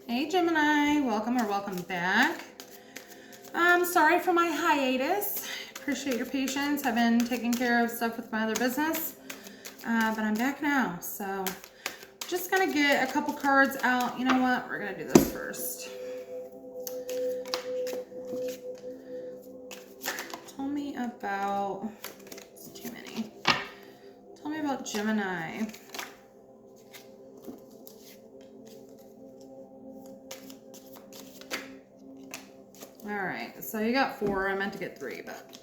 Hey Gemini, welcome or welcome back. Sorry for my hiatus. Appreciate your patience. I've been taking care of stuff with my other business, but I'm back now. So just gonna get a couple cards out. You know what? We're gonna do this first. Tell me about, it's too many. Tell me about Gemini. All right, so you got 4. I meant to get 3, but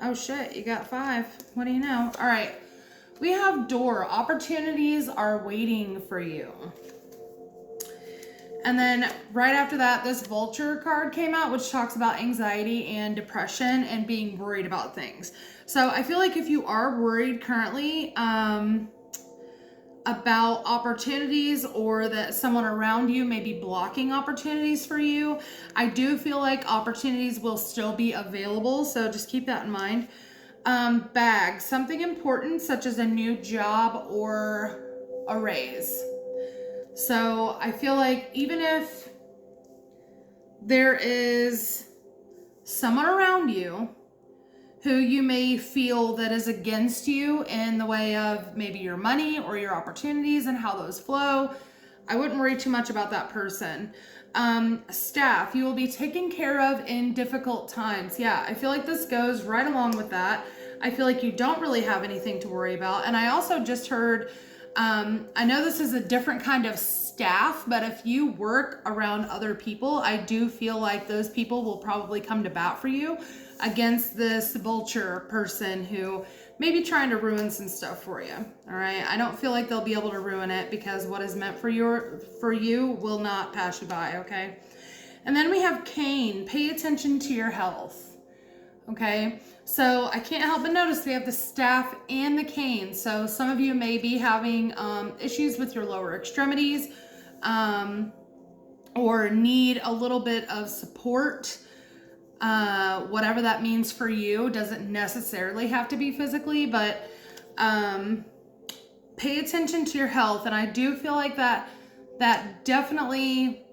oh shit, you got 5. What do you know? All right, we have door. Opportunities are waiting for you. And then right after that, this vulture card came out, which talks about anxiety and depression and being worried about things. So I feel like if you are worried currently, about opportunities or that someone around you may be blocking opportunities for you, I do feel like opportunities will still be available. So just keep that in mind. Bag, something important such as a new job or a raise. So I feel like even if there is someone around you who you may feel that is against you in the way of maybe your money or your opportunities and how those flow, I wouldn't worry too much about that person. Staff, you will be taken care of in difficult times. Yeah, I feel like this goes right along with that. I feel like you don't really have anything to worry about. And I also just heard, I know this is a different kind of staff, but if you work around other people, I do feel like those people will probably come to bat for you against this vulture person who may be trying to ruin some stuff for you. All right, I don't feel like they'll be able to ruin it because what is meant for you will not pass you by. Okay, and then we have Cain. Pay attention to your health. Okay, so I can't help but notice we have the staff and the cane. So some of you may be having issues with your lower extremities, or need a little bit of support. Whatever that means for you, doesn't necessarily have to be physically, but pay attention to your health. And I do feel like that definitely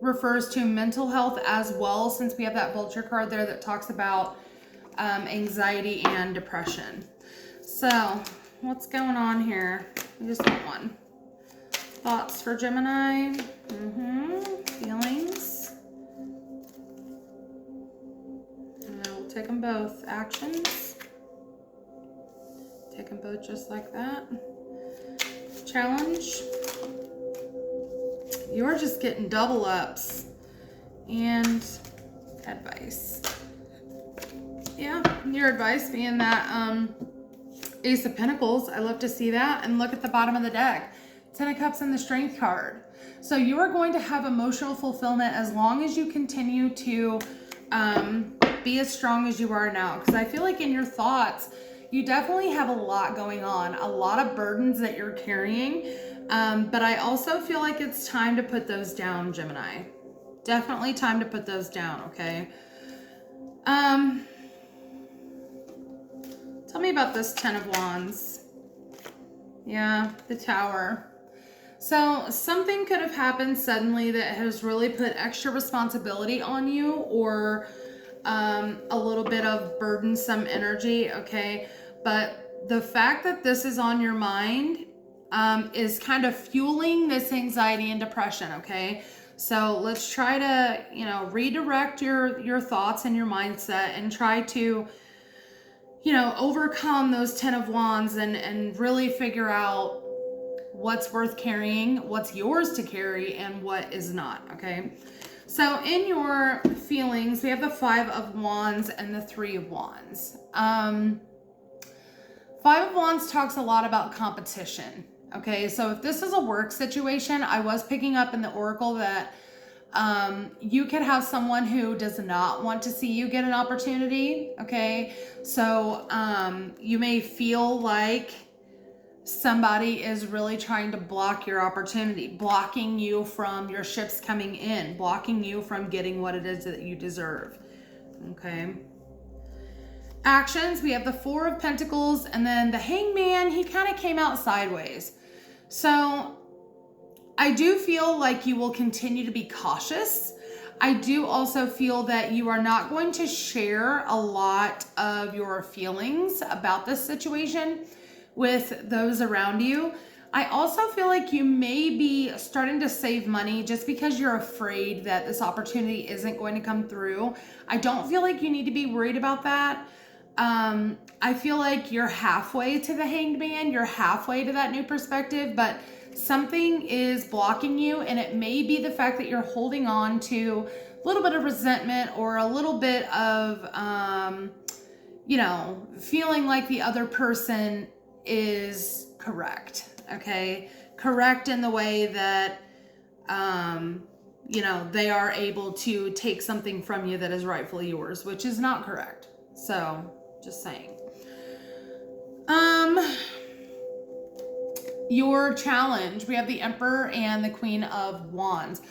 refers to mental health as well, since we have that vulture card there that talks about anxiety and depression. So what's going on here? I just want one. Thoughts for Gemini. Feelings. Take them both. Actions. Take them both just like that. Challenge. You're just getting double ups. And advice. Yeah, your advice being that Ace of Pentacles. I love to see that. And look at the bottom of the deck. 10 of Cups and the Strength card. So you are going to have emotional fulfillment as long as you continue to be as strong as you are now, because I feel like in your thoughts you definitely have a lot going on, a lot of burdens that you're carrying, but I also feel like it's time to put those down, Gemini. Definitely time to put those down. Okay, tell me about this 10 of Wands. Yeah, the Tower. So something could have happened suddenly that has really put extra responsibility on you, or a little bit of burdensome energy. Okay, but the fact that this is on your mind is kind of fueling this anxiety and depression. Okay, so let's try to redirect your thoughts and your mindset and try to overcome those 10 of Wands and really figure out what's worth carrying, what's yours to carry, and what is not. Okay, so in your feelings, we have the 5 of Wands and the 3 of Wands. 5 of Wands talks a lot about competition. Okay, so if this is a work situation, I was picking up in the Oracle that you could have someone who does not want to see you get an opportunity. Okay, so you may feel like somebody is really trying to block your opportunity, blocking you from your ships coming in, blocking you from getting what it is that you deserve. Okay. Actions, we have the 4 of Pentacles, and then the Hangman, he kind of came out sideways. So I do feel like you will continue to be cautious. I do also feel that you are not going to share a lot of your feelings about this situation with those around you. I also feel like you may be starting to save money just because you're afraid that this opportunity isn't going to come through. I don't feel like you need to be worried about that. I feel like you're halfway to the Hanged Man, you're halfway to that new perspective, but something is blocking you, and it may be the fact that you're holding on to a little bit of resentment or a little bit of, feeling like the other person is correct, okay? Correct in the way that, they are able to take something from you that is rightfully yours, which is not correct. So, just saying. Your challenge, we have the Emperor and the Queen of Wands.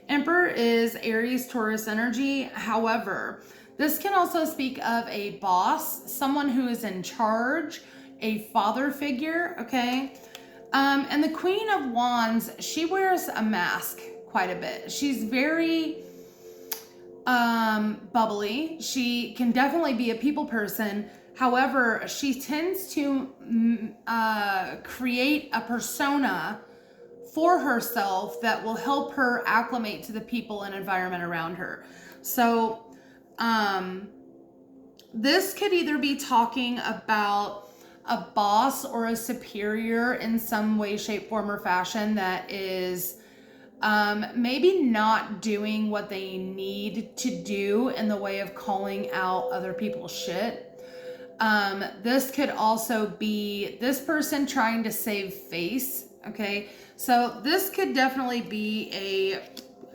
Emperor is Aries, Taurus energy. However, this can also speak of a boss, someone who is in charge, a father figure, okay? And the Queen of Wands, she wears a mask quite a bit. She's very bubbly. She can definitely be a people person. However, she tends to create a persona for herself that will help her acclimate to the people and environment around her. So, this could either be talking about a boss or a superior in some way, shape, form, or fashion that is maybe not doing what they need to do in the way of calling out other people's shit. This could also be this person trying to save face, okay? So this could definitely be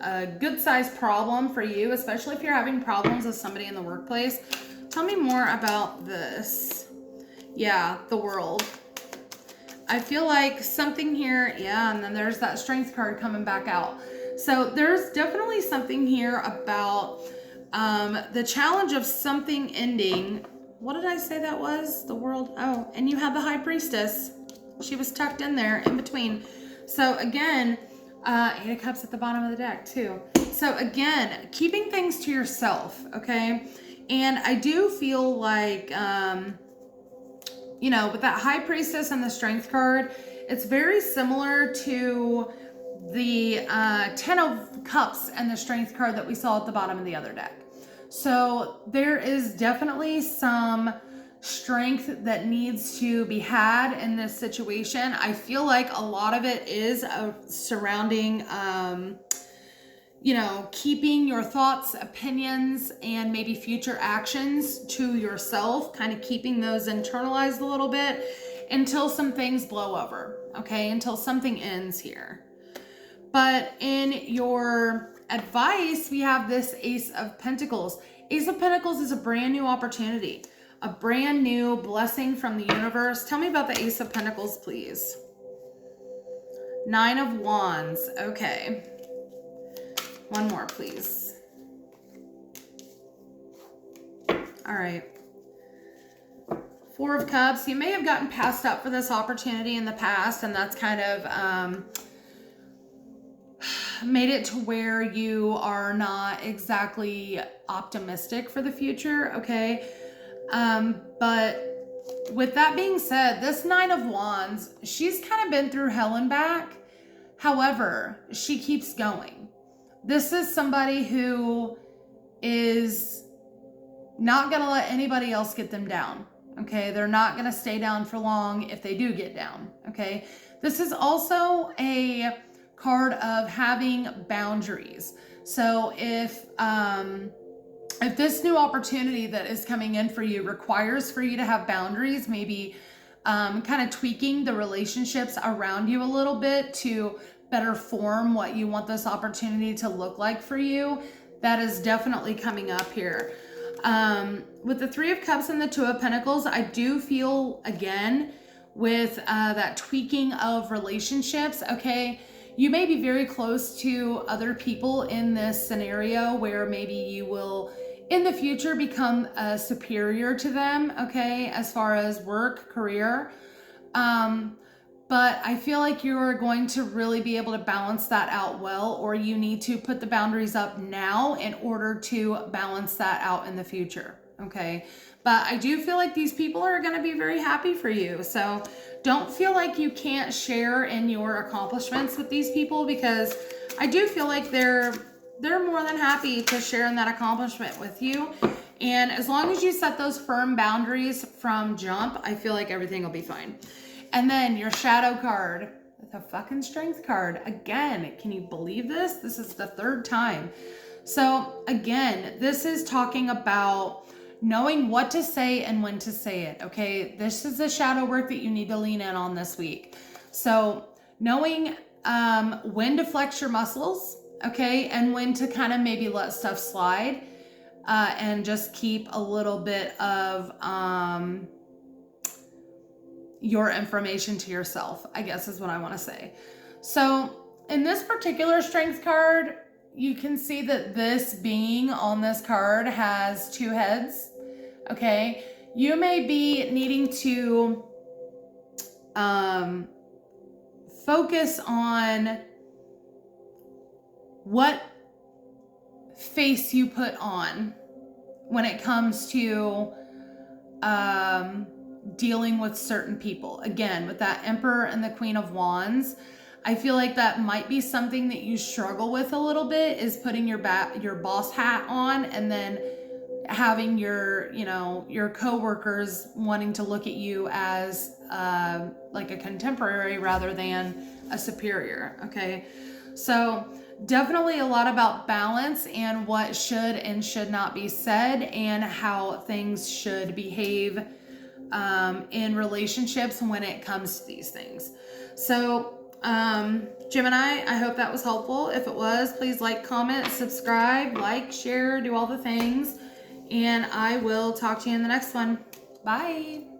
a good sized problem for you, especially if you're having problems with somebody in the workplace. Tell me more about this. Yeah, the World. I feel like something here, yeah, and then there's that Strength card coming back out. So there's definitely something here about the challenge of something ending. What did I say that was? The World. Oh, and you have the High Priestess. She was tucked in there in between. So again, Eight of Cups at the bottom of the deck too. So again, keeping things to yourself, okay? And I do feel like, with that High Priestess and the Strength card, it's very similar to the Ten of Cups and the Strength card that we saw at the bottom of the other deck. So there is definitely some strength that needs to be had in this situation. I feel like a lot of it is surrounding, keeping your thoughts, opinions, and maybe future actions to yourself, kind of keeping those internalized a little bit until some things blow over, okay? Until something ends here. But in your advice, we have this Ace of Pentacles. Ace of Pentacles is a brand new opportunity, a brand new blessing from the universe. Tell me about the Ace of Pentacles, please. Nine of Wands. Okay. One more, please. All right. Four of Cups. You may have gotten passed up for this opportunity in the past, and that's kind of made it to where you are not exactly optimistic for the future, okay? But with that being said, this Nine of Wands, she's kind of been through hell and back. However, she keeps going. This is somebody who is not going to let anybody else get them down, okay? They're not going to stay down for long if they do get down, okay? This is also a card of having boundaries. So if this new opportunity that is coming in for you requires for you to have boundaries, maybe kind of tweaking the relationships around you a little bit to better form what you want this opportunity to look like for you, that is definitely coming up here. With the Three of Cups and the Two of Pentacles, I do feel, again, with that tweaking of relationships, okay? You may be very close to other people in this scenario where maybe you will, in the future, become superior to them, okay, as far as work, career. But I feel like you're going to really be able to balance that out well, or you need to put the boundaries up now in order to balance that out in the future. Okay. But I do feel like these people are going to be very happy for you. So don't feel like you can't share in your accomplishments with these people, because I do feel like they're more than happy to share in that accomplishment with you. And as long as you set those firm boundaries from jump, I feel like everything will be fine. And then your shadow card, the fucking strength card. Again, can you believe this? This is the third time. So again, this is talking about knowing what to say and when to say it. Okay. This is the shadow work that you need to lean in on this week. So knowing when to flex your muscles. Okay. And when to kind of maybe let stuff slide, and just keep a little bit of, your information to yourself, I guess is what I want to say. So in this particular strength card, you can see that this being on this card has two heads. Okay. You may be needing to focus on what face you put on when it comes to dealing with certain people. Again, with that Emperor and the Queen of Wands, I feel like that might be something that you struggle with a little bit, is putting your boss hat on and then having your coworkers wanting to look at you as like a contemporary rather than a superior. Okay. So definitely a lot about balance and what should and should not be said, and how things should behave in relationships when it comes to these things. So Gemini, I hope that was helpful. If it was, please like, comment, subscribe, share, do all the things, and I will talk to you in the next one. Bye.